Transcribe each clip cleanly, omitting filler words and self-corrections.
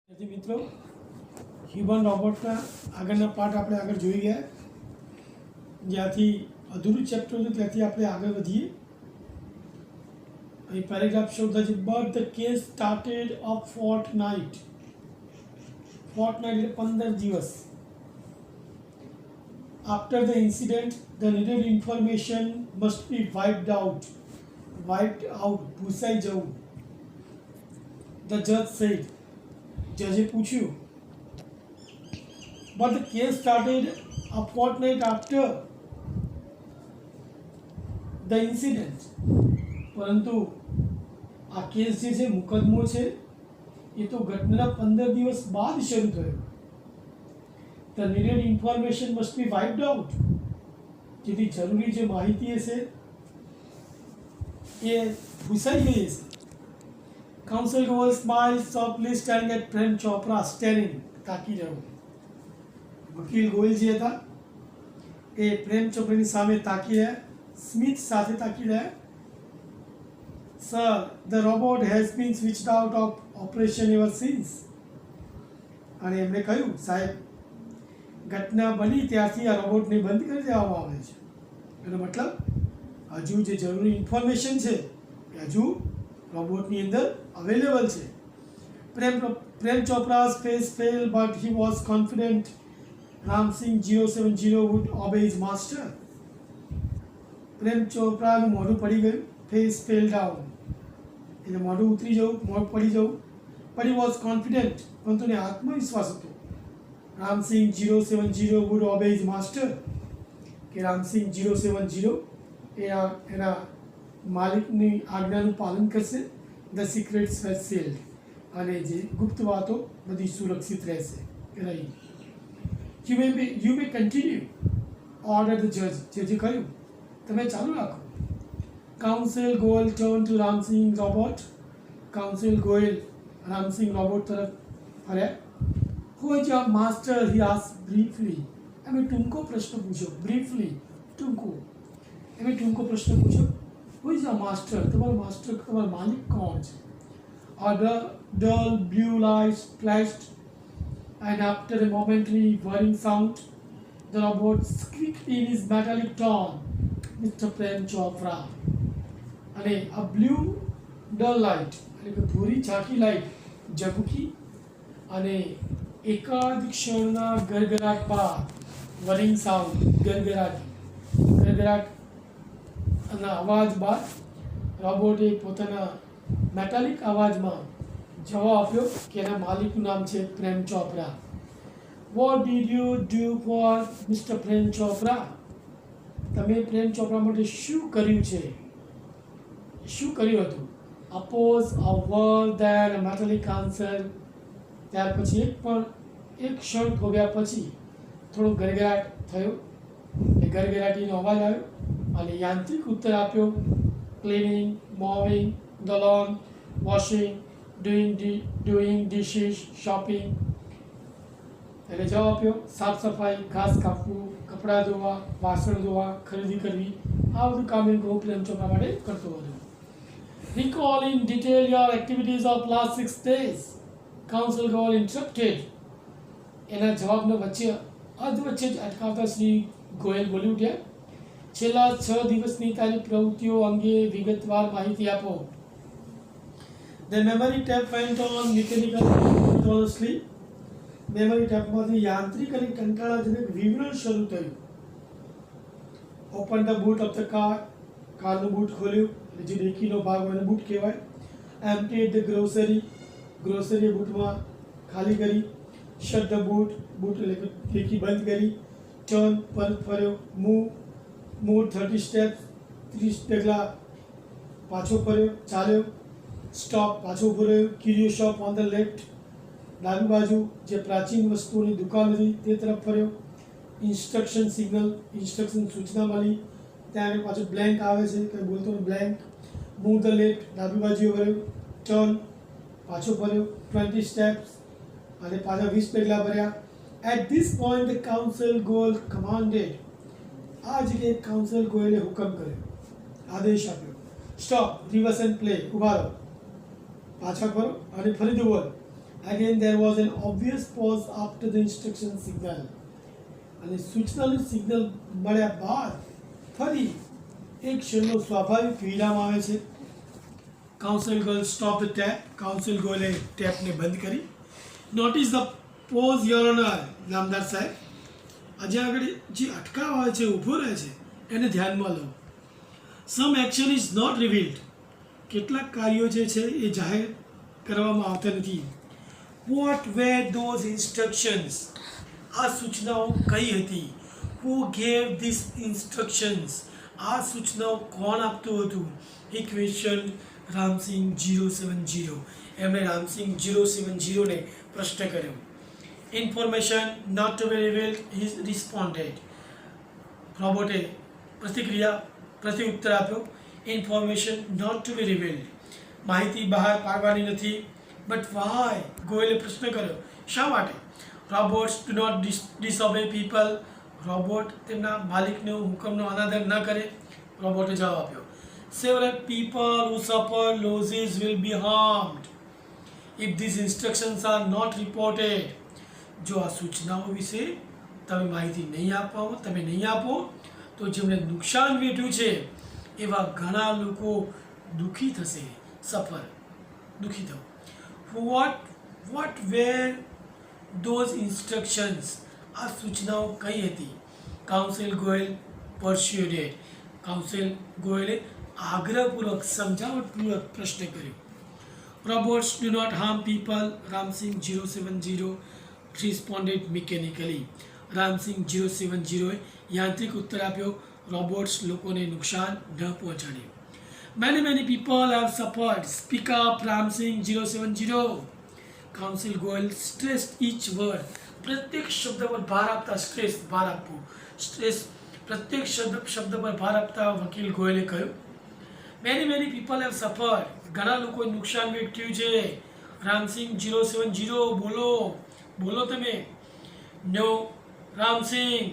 विद्यार्थी मित्रों, ह्यूमन रोबोटना આગળના પાઠ આપણે આગળ જોઈ ગયા. જ્યાંથી અધૂરું ચેપ્ટર હતું ત્યાંથી આપણે આગળ વધીએ. અહીં પેરેગ્રાફ શરૂ થાય છે, but the case started a fortnight. Fortnight એટલે 15 દિવસ. After the incident the needed information must be wiped out. ભૂસાઈ જવું. ધ જજ સેડ, જજે પૂછ્યું, but the case started a fortnight after the incident. પરંતુ આ કેસ જે છે, મુકદ્દમો છે, એ તો ઘટનાના 15 દિવસ બાદ શરૂ થયો. The needed information must be wiped out. જેથી જરૂરી જે માહિતી હશે એ ભૂસાઈ ગઈ હશે. Counsel Goel smiled softly, staring at Prem Chopra, staring, તાકી રહ્યો. વકીલ ગોયલ જે હતા એ પ્રેમ ચોપરાની સામે તાકી રહ્યા, સ્મિત સાથે તાકી રહ્યા. Sir, the robot has been switched out of operation ever since. અને એમણે કહ્યું, સાહેબ, ઘટના બની ત્યારથી આ રોબોટને બંધ કરી દેવામાં આવે છે. એનો મતલબ હજુ જે જરૂરી ઇન્ફોર્મેશન છે એ હજુ રોબોટની અંદર અવેલેબલ છે. પ્રેમ ચોપરા's face fell, but he was confident Ram Singh 070 would obey his master. પ્રેમ ચોપરાનું મોઢું પડી ગયું, face fell down, એટલે મોઢું ઉતરી જવું, મોઢું પડી જવું. but he was confident, પરંતુ એને આત્મવિશ્વાસ હતો. Ram Singh 070 would obey his master, કે રામ સિંહ 070 એ એના માલિકની આજ્ઞાનું પાલન કરશે. ધ સિક્રેટ્સ વેર સેલ્ડ, અને જે ગુપ્ત વાતો બધી સુરક્ષિત રહેશે, રહી. You may continue, ordered the judge. જજે કહ્યું, તમે ચાલુ રાખો. Counsel Goel turned to Ram Singh robot. Counsel Goel Ram Singh robot તરફ ફર્યા. Who is your master? He asked briefly. એમણે ટૂંકો પ્રશ્ન પૂછ્યો. briefly, ટૂંકો. એમણે ટૂંકો પ્રશ્ન પૂછ્યો, Who is your master? તમારો માસ્ટર, તમારો માલિક કોણ છે? A dull blue light flashed, and after a momentary whirring sound, the robot squeaked in his metallic tone, Mr. Prem Chopra. અને આ બ્લુ ડલ લાઇટ એટલે કે ભૂરી ઝાંખી લાઇટ ઝબૂકી, અને એકાદ ક્ષણના ગરગરાટ બાદ વરિંગ સાઉન્ડ, ગરગરાટ અને અવાજ બાદ રોબોટે પોતાના મેટાલિક અવાજમાં જવાબ આપ્યો કે એના માલિકનું નામ છે Prem Chopra. What did you do for mister Prem Chopra? તમે પ્રેમ ચોપરા માટે શું કર્યું છે? શું કર્યું હતું? Oppose a word then a metallic answer. ત્યાર પછી એક ક્ષણ થોડ્યા પછી થોડો ગરગરાટ થયો, એ ગરગરાટીનો અવાજ આવ્યો, અને યાંત્રિક ઉત્તર આપ્યો, cleaning, mowing the lawn, washing, doing dishes, shopping. એટલે જવાબ આપ્યો, સાફ સફાઈ, ઘાસ કાપવું, કપડાં ધોવા, વાસણ ધોવા, ખરીદી કરવી, આ બધું કામ એ હું પ્રેમ ચોપરા માટે કરતો હતો. Recall in detail your activities of last 6 days. Counsel Goel interrupted. એના જવાબનો અધવચ્ચે જ અટકાવતા શ્રી ગોયલ બોલી ઉઠ્યા, છેલ્લા 6 દિવસની તારી પ્રવૃત્તિઓ અંગે વિગતવાર માહિતી આપો. The memory tap went on mechanically. Memory ટેપમાંથી યાંત્રિક અને કંટાળાજનક વિવરણ શરૂ થયું. Open the boot of the car. કારનું બૂટ ખોલ્યું, જે ડેકીનો ભાગ હોય એને બૂટ કહેવાય. એમ્પ્ટીડ ધ ગ્રોસરી બૂટમાં ખાલી કરી. શટ ધ બૂટ એટલે કે ડેકી બંધ કરી. ટર્ન, પરત ફર્યો. મૂવ 30 સ્ટેપ્સ, 30 ડગલા પાછો ફર્યો, ચાલ્યો. સ્ટોપ, પાછો ઊભો રહ્યો. ક્યુરિયો શોપ ઓન ધ લેફ્ટ, ડાબી બાજુ જે પ્રાચીન વસ્તુઓની દુકાન હતી તે તરફ ફર્યો. ઇન્સ્ટ્રક્શન સૂચના મળી, ત્યાં આગળ પાછું બ્લેન્ક આવે છે, કંઈ બોલતો બ્લેન્ક. મૂવ ધ લેફ્ટ, ડાબી બાજુ ફર્યો. ટર્ન, પાછો ફર્યો. 20 સ્ટેપ્સ, અને પાછા 20 પગલાં ભર્યા. At this point the council Goyal commanded. આ જગ્યાએ કાઉન્સિલ ગોયલે હુકમ કર્યો, આદેશ આપ્યો, સ્ટોપ, રિવર્સ એન્ડ પ્લે, ઉભા રહો, પાછા ફરો અને ફરીથી બોલ. Again, there was an obvious pause after the instruction signal. અને સૂચનાનું સિગ્નલ મળ્યા બાદ ફરી એક ક્ષણનો સ્વાભાવિક વિરામ આવે છે. Counsel Goyal stop the tape. Counsel ગર્લે ટેપને બંધ કરી. Notice the pause your honour. નામદાર સાહેબ, આજે આગળ જે અટકાવ આવે છે, ઊભો રહે છે, એને ધ્યાનમાં લો. Some action is not revealed. કેટલાક કાર્યો જે છે એ જાહેર કરવામાં આવતા નથી. What were those instructions. આ સૂચનાઓ કઈ હતી? Who gave these instructions. આ સૂચનાઓ કોણ આપતું હતું? એ ક્વેશ્ચન રામસિંહ 070. એમણે રામસિંહ 070ને પ્રશ્ન કર્યો. Information not to be revealed he responded. રોબોટે પ્રત્યુત્તર આપ્યો. Information not to be revealed. માહિતી બહાર પાડવાની નથી. But why? ગોયલે પ્રશ્ન કર્યો. શા માટે? Robots do not disobey people. Robot તેમના માલિકનો હુકમનો અનાદર ન કરે. રોબોટે જવાબ આપ્યો. Several people who suffer losses will be harmed if these instructions are not reported. જો આ સૂચનાઓ વિશે તમે માહિતી નહીં આપો તો જેમણે નુકસાન વેઠ્યું છે એવા ઘણા લોકો દુઃખી થશે. સફર, દુઃખી થવું. What were those instructions. આ સૂચનાઓ કઈ હતી? કાઉન્સિલ ગોયલ પરસ્યુડેડ. કાઉન્સિલ ગોયલે આગ્રહપૂર્વક, સમજાવટપૂર્વક પ્રશ્ન કર્યો. Robots do not harm people. Ramsingh 070 responded mechanically. Ramsingh 070એ યાંત્રિક ઉત્તર આપ્યો. રોબોટ્સ લોકોને નુકસાન ન પહોંચાડે. Many people have suffered. Speak up Ramsingh 070. Counsel Goyal stressed each word. પ્રત્યેક શબ્દ પર ભાર આપતા, ભાર આપવું, પ્રત્યેક શબ્દ પર ભાર આપતા વકીલ ગોયલે કહ્યું. Many people have suffered. ઘણા લોકોએ નુકસાન વેઠ્યું છે. રામસિંહ 070 બોલો તમે. નો Ramsinh,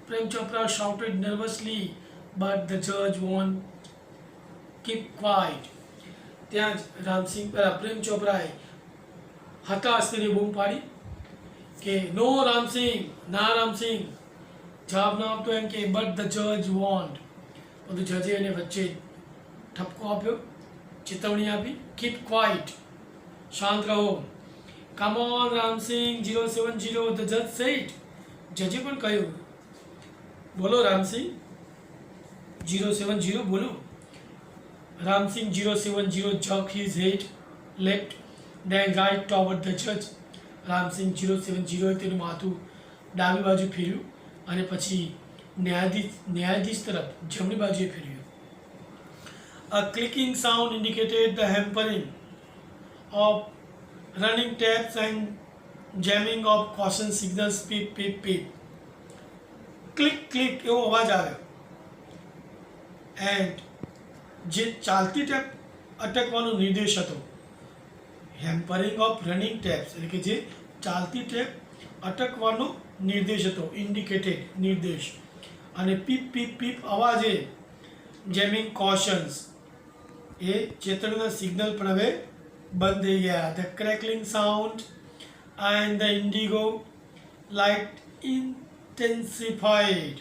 Prem Chopra shouted nervously, but the judge won't keep quiet. ત્યાં જ પ્રેમ ચોપરાએ હતાશ કરીને બૂમ પાડી કે નો રામસિંહ, ના રામસિંહ. જવાબ ન આપતો એમ કે બટ ધ જજ વોન્ટ. બધું જજે એને વચ્ચે ઠપકો આપ્યો, ચેતવણી આપી. કીપ ક્વાઇટ, શાંત રહો. કમ ઓન રામસિંહ 070 ધ જજ સેડ. જજે પણ કહ્યું, બોલો રામસિંહ 070 બોલો. Ramsinh 070 jerked his head left then right toward the judge. Ramsinh 070એ તેનું માથું ડાબી બાજુ ફેર્યું અને પછી ન્યાયાધીશ તરફ જમણી બાજુએ ફેર્યું. A clicking sound indicated the hampering of running taps and jamming of caution signals. Beep, beep, beep. Click એવો અવાજ આવ્યો. એન્ડ જે ચાલતી ટેપ અટકવાનો નિર્દેશ હતો. હેમ્પરિંગ ઓફ રનિંગ ટેપ્સ એટલે કે જે ચાલતી ટેપ અટકવાનો નિર્દેશ હતો. ઇન્ડિકેટેડ, નિર્દેશ. અને પીપ પીપ પીપ અવાજે જેમિંગ કોશન્સ એ ચેતવણીના સિગ્નલ પણ હવે બંધ થઈ ગયા. The crackling sound and the indigo light intensified.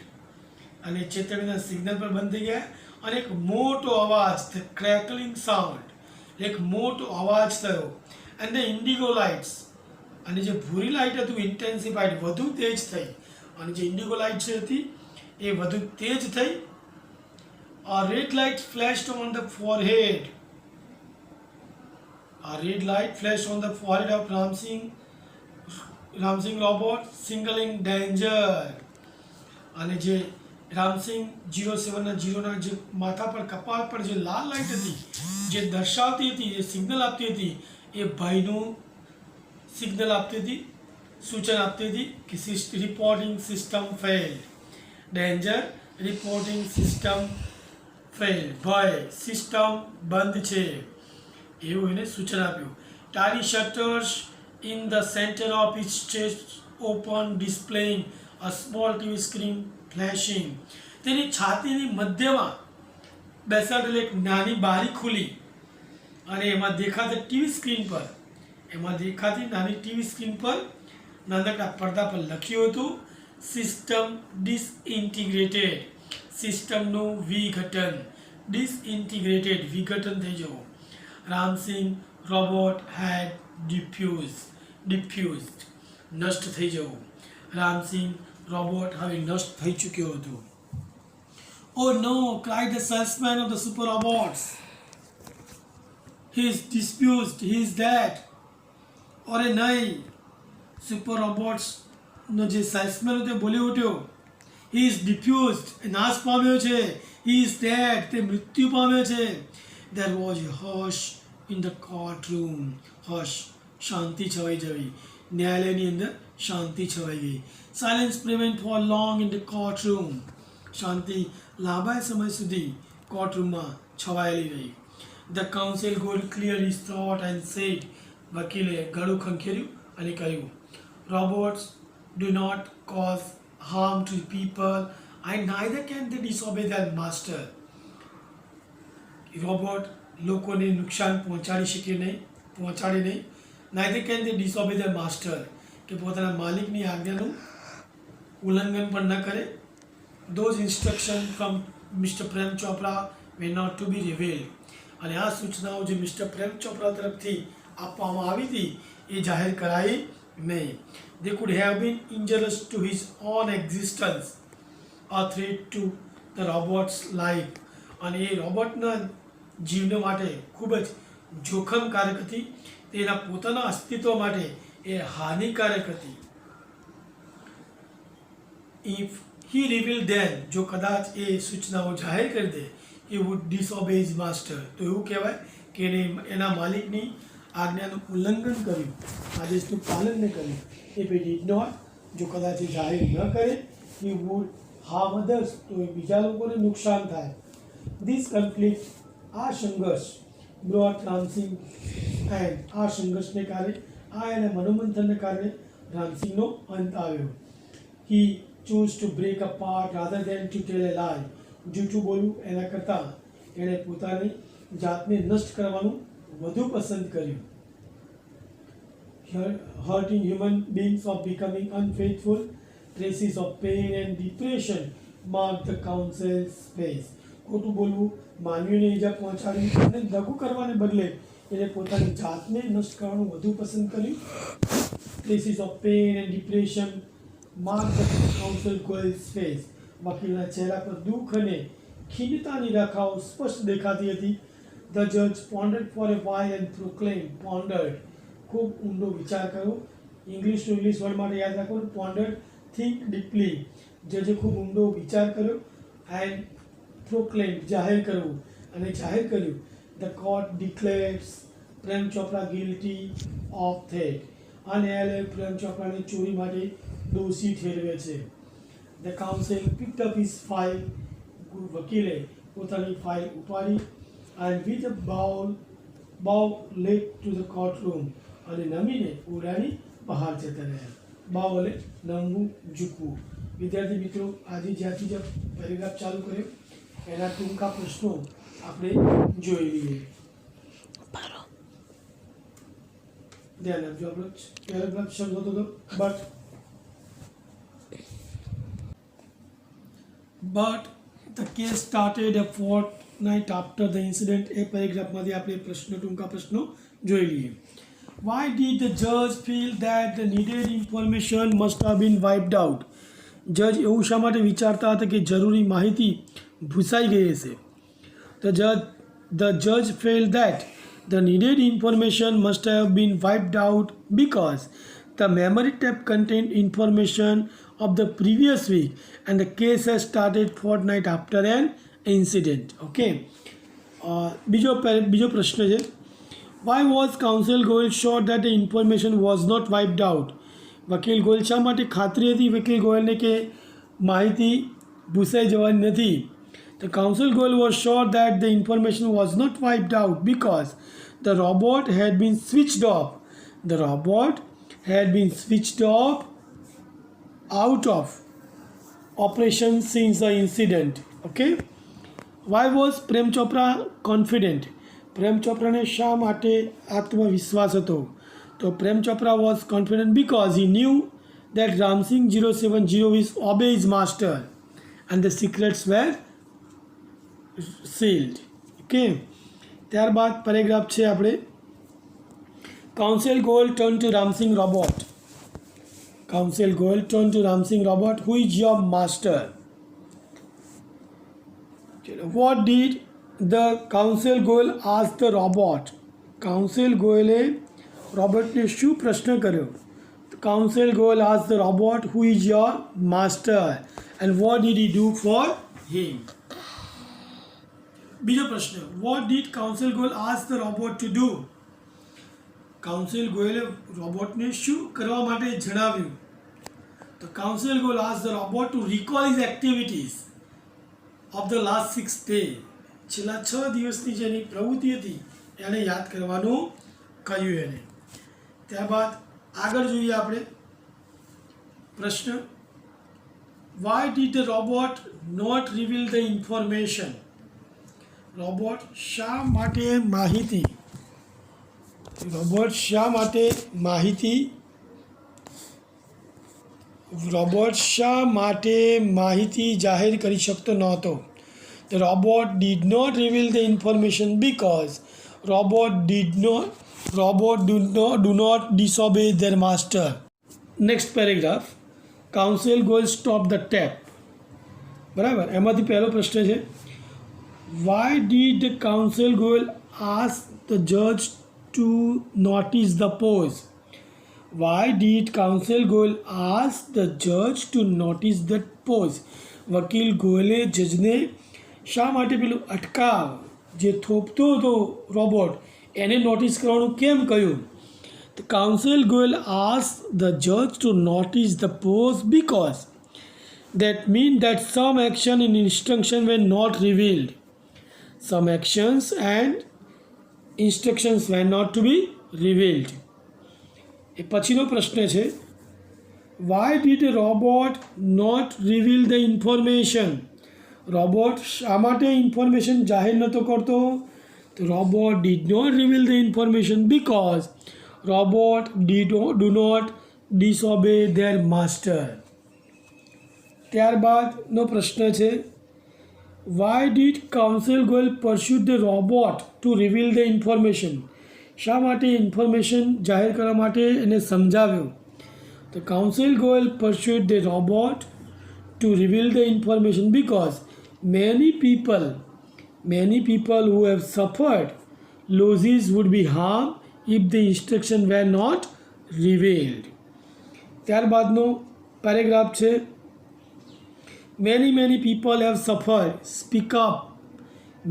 અને ચેતવણીના સિગ્નલ પણ બંધ થઈ ગયા અને એક મોટો અવાજ, ધ ક્રેકલિંગ સાઉન્ડ, એક મોટો અવાજ થયો. એન્ડ ધ ઇન્ડિગો લાઇટ્સ, અને જે ભૂરી લાઇટ હતું ઇન્ટેન્સિફાઈડ, વધુ તેજ થઈ. અને જે ઇન્ડિગો લાઇટ હતી એ વધુ તેજ થઈ. A red light flashed on the forehead. A red light flashed on the forehead of Ramsing robot, signaling danger. અને જે રામસિંહ 070ના જે માથા પર, કપાળ પર જે લાલ લાઇટ હતી, જે દર્શાવતી હતી, જે સિગ્નલ આપતી હતી, એ ભયનું સિગ્નલ આપતી હતી, સૂચન આપતી હતી કે reporting system fail. Danger, reporting system fail, ભય, સિસ્ટમ બંધ છે, એવું એને સૂચન આપ્યું. ટારી shutters in the centre of its chest open, displaying a small TV screen flashing. તેની છાતીની મધ્યમાં બેસાડેલી એક નાની બારી ખુલી અને એમાં દેખાતા ટીવી સ્ક્રીન પર એમાં દેખાતી નાની ટીવી સ્ક્રીન પર નાનકડા પડદા પર લખ્યું હતું સિસ્ટમ ડિસઇન્ટિગ્રેટેડ, સિસ્ટમનું વિઘટન, ડિસઇન્ટિગ્રેટેડ વિઘટન થઈ જવું. રામસિંગ રોબોટ હેડ ડિફ્યુઝડ નષ્ટ થઈ જવું. રામસિંગ રોબોટ હવે નષ્ટ થઈ ચૂક્યો હતો. Oh no, cried the salesman of the super robots. He is diffused, he is dead. અરે નહીં, સુપર રોબોટ્સનો જે સેલ્સમેન હતો તે બોલી ઉઠ્યો, he is diffused, એ નાશ પામ્યો છે, he is dead, તે મૃત્યુ પામ્યો છે. There was a hush in the courtroom. Hush, શાંતિ છવાઈ જવી. ન્યાયાલયની અંદર શાંતિ છવાઈ ગઈ. Silence prevailed for long in the courtroom. શાંતિ લાંબા સમય સુધી કોર્ટરૂમમાં છવાયેલી રહી. The counsel could clear his throat and said, વકીલે ગળું ખંખેર્યું અને કહ્યું, robots do not cause harm to people and neither can they disobey their master. Robot લોકોને નુકસાન પહોંચાડે નહીં, neither can they disobey their master, કે પોતાના માલિકની આજ્ઞાનું ઉલ્લંઘન પણ ન કરે. Those instructions from Mr. Prem Chopra were not to be revealed. અને આ સૂચનાઓ જે મિસ્ટર પ્રેમ ચોપરા તરફથી આપવામાં આવી હતી એ જાહેર કરાઈ નહીં. They could have been injurious to his own existence, a threat to the robot's life. અને એ રોબોટના જીવન માટે ખૂબ જ જોખમકારક હતી, તેના પોતાના અસ્તિત્વ માટે એ હાનિકારક હતી. If he revealed then, જો કદાચ એ સૂચનાઓ જાહેર કરી દે, he would disobey his master, તો એવું કહેવાય કે એના માલિકની આજ્ઞાનું ઉલ્લંઘન કર્યું, આદેશનું પાલન ન કર્યું. If he did not, જો કદાચ એ જાહેર ન કરે, he would harm others, તો એ બીજા લોકોને નુકસાન થાય. This conflict, આ સંઘર્ષ, brought રામસિંહ and આ સંઘર્ષને કારણે, આ એના મનોમંથનને કારણે રામસિંહનો અંત આવ્યો. He chose to break apart rather than to tell a lie. જૂઠું બોલવું એના કરતાં એણે પોતાની જાતને નષ્ટ કરવાનું વધુ પસંદ કર્યું. Hurting human beings of becoming unfaithful, traces of pain and depression marked the council's face. ખોટું બોલવું, માનવીને ઈજા પહોંચાડવી અને દગું કરવાને બદલે એને પોતાની જાતને નષ્ટ કરવાનું વધુ પસંદ કર્યું. Traces of pain and depression marked the council girl's face. વકીલના ચહેરા પર દુઃખ અને ખિન્નતાની રેખાઓ સ્પષ્ટ દેખાતી હતી. The judge pondered for a while and proclaimed. Pondered, ખૂબ ઊંડો વિચાર કર્યો. ઇંગ્લિશ ટુ ઇંગ્લિશ વર્ડ માટે યાદ રાખવાનું, pondered, think deeply. જજે ખૂબ ઊંડો વિચાર કર્યો and proclaimed, જાહેર કરવું, અને જાહેર કર્યું. The court declares Prem Chopra guilty of theft. આ ન્યાયાલય પ્રેમ ચોપરાને ચોરી માટે દોષી ઠેરવે છે. The counsel picked up his file. વકીલે પોતાની ફાઇલ ઉપાડી and with a bow led to the courtroom. અને નમીને ઉડાડી બહાર જતા રહ્યા. bow એટલે નમવું, ઝૂકવું. વિદ્યાર્થી મિત્રો, આજે જ્યાંથી જે પેરેગ્રાફ ચાલુ કર્યો એના ટૂંકા પ્રશ્નો આપણે જોઈ લઈએ. ધ્યાન આપજો. આપણો પેરેગ્રાફ શરૂ થતો હતો but the case started a fortnight after the incident. એ પેરેગ્રાફમાંથી આપણે ટૂંકા પ્રશ્નો જોઈ લઈએ. Why did the judge feel that the needed information must have been wiped out? જજ એવું શા માટે વિચારતા હતા કે જરૂરી માહિતી ભૂસાઈ ગઈ હશે? The judge felt that the needed information must have been wiped out because the memory tape contained information of the previous week and the case has started fortnight after an incident. Okay. બીજો પ્રશ્ન છે, why was counsel Goel sure that the information was not wiped out? વકીલ ગોયલ શા માટે ખાતરી હતી વકીલ ગોયલને કે માહિતી ભૂસાઈ જવાની નથી? The counsel Goel was sure that the information was not wiped out because the robot had been switched off. The robot had been switched off out of operation since the incident. Okay. Why was Prem Chopra confident? પ્રેમ ચોપરાને શા માટે આત્મવિશ્વાસ હતો? તો Prem Chopra was confident because he knew that Ramsing 070 is obey his master and the secrets were sealed. Okay. ત્યારબાદ paragraph છે આપણે council Goyal turn to Ramsingh robot. Council Goyal turn to Ramsingh robot, who is your master? What did the council Goyal ask the robot? Council ગોયલે રોબોટને શું પ્રશ્ન કર્યો? Council Goel asked the robot, who is your master and what did he do for him? બીજો પ્રશ્ન, what did Council Goel ask the robot to do? Council Goel રોબોટને શું કરવા માટે જણાવ્યું? તો Council Goel asked the robot to recall his activities of the last 6 days. છેલ્લા 6 દિવસની જેની પ્રવૃત્તિ હતી એને યાદ કરવાનું કહ્યું એને. ત્યારબાદ આગળ જોઈએ આપણે પ્રશ્ન, why did the robot not reveal the information? Robot શા માટે માહિતી જાહેર કરી શકતો નહોતો? The robot did not reveal the information because robot do not disobey their master. Next paragraph, Council Goel stop the tap. બરાબર, એમાંથી પહેલો પ્રશ્ન છે, why did the Council Goel ask the judge to notice the pause? Why did Council Goel ask the judge to notice the pause? વકીલ ગોયલે જજને શા માટે પેલું અટકાવ જે થોપતો હતો રોબોટ એને નોટિસ કરવાનું કેમ કહ્યું? The Council Goel asked the judge to notice the pause because that means that some action and instruction were not revealed. Some actions and instructions were not to be revealed. એ પછીનો પ્રશ્ન છે, why did the robot not reveal the information? Robot શા માટે information જાહેર નહોતો કરતો? The robot did not reveal the information because robot do not disobey their master. ત્યારબાદનો પ્રશ્ન છે, why did Council Goel pursue the robot to reveal the information? શા માટે information જાહેર કરવા માટે એને સમજાવ્યો? The Council Goel pursued the robot to reveal the information because many people who have suffered losses would be harmed if the instruction were not revealed. ત્યારબાદનો paragraph છે, many people have suffered, speak up.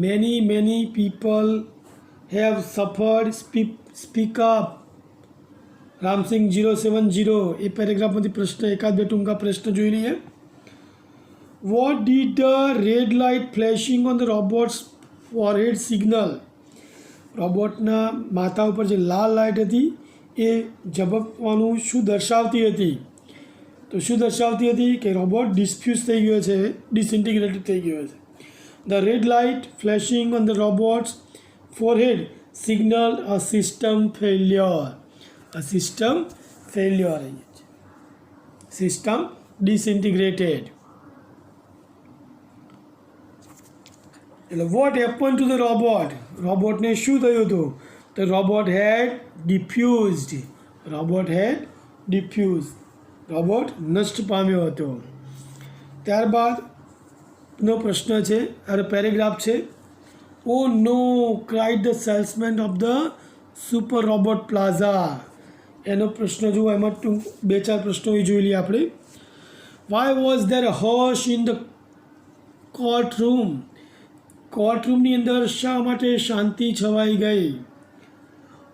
Many people have suffered, speak up. Ram Singh 070. એ પેરેગ્રાફમાંથી પ્રશ્ન એકાદ બે ટૂંકા પ્રશ્ન જોઈ લઈએ. What did the red light flashing on the robot's forehead signal? રોબોટના માથા ઉપર જે લાલ લાઇટ હતી એ ઝબકવાનું શું દર્શાવતી હતી? તો શું દર્શાવતી હતી કે રોબોટ ડિસ્ફ્યુઝ થઈ ગયો છે, ડિસઇન્ટિગ્રેટેડ થઈ ગયો છે. The red light flashing on the robot's forehead signal a system failure. System disintegrated. એટલે what happen to the robot? રોબોટને શું થયું હતું? તો રોબોટ હેડ ડિફ્યુઝડ. રોબોટ નષ્ટ પામ્યો હતો. ત્યારબાદનો પ્રશ્ન છે, અરે પેરેગ્રાફ છે, oh no cried the salesman of the super robot plaza. એનો પ્રશ્ન જુઓ, એમાં બે ચાર પ્રશ્નો એ જોઈ લઈએ આપણે. Why was there a hush in the કોર્ટરૂમની અંદર શા માટે શાંતિ છવાઈ ગઈ?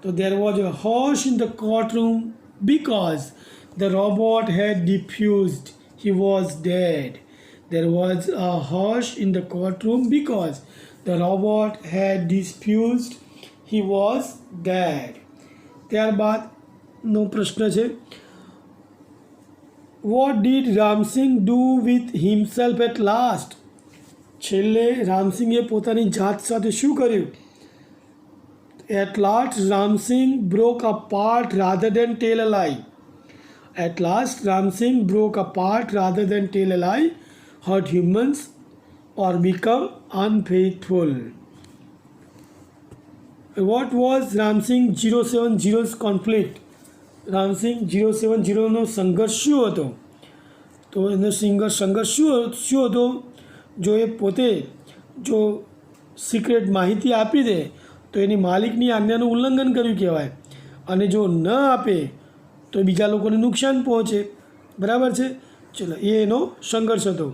તો there was a hush in the courtroom because the robot had diffused. He was dead. There was a hush in the courtroom because the robot had diffused. He was dead. ત્યારબાદનો પ્રશ્ન છે, what did Ramsing do with himself at last? છેલ્લે રામસિંગે પોતાની જાત સાથે શું કર્યું? At last, Ram Singh broke apart rather than tell a lie. At last, Ram Singh broke apart rather than tell a lie, hurt humans, or become unfaithful. What was Ram Singh 070's conflict? Ram Singh 070નો સંઘર્ષ શું હતો? તો એનો સંઘર્ષ શું હતો? જો એ પોતે જો સિક્રેટ માહિતી આપી દે તો એની માલિકની આજ્ઞાનું ઉલ્લંઘન કર્યું કહેવાય, અને જો ન આપે તો બીજા લોકોને નુકસાન પહોંચે. બરાબર છે? ચલો, એ એનો સંઘર્ષ હતો.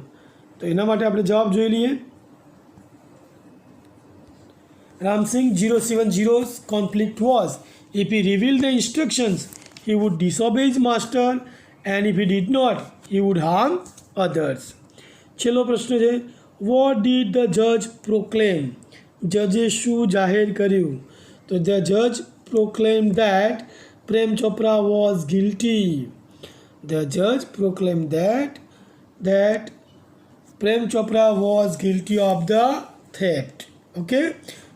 તો એના માટે આપણે જવાબ જોઈ લઈએ. Ram Singh 070's conflict was, if he revealed the instructions, he would disobey his master, and if he did not, he would harm others. છેલ્લો પ્રશ્ન છે, what did the judge proclaim? જજે શું જાહેર કર્યું? તો the judge proclaimed that Prem Chopra was guilty. The judge proclaimed that Prem Chopra was guilty of the theft. Okay,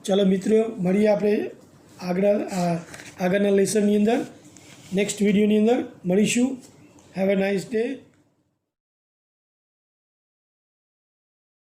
ચાલો મિત્રો, મળીએ આપણે આગળના લેસનની અંદર, નેક્સ્ટ વિડીયોની અંદર મળીશું. Have a nice day.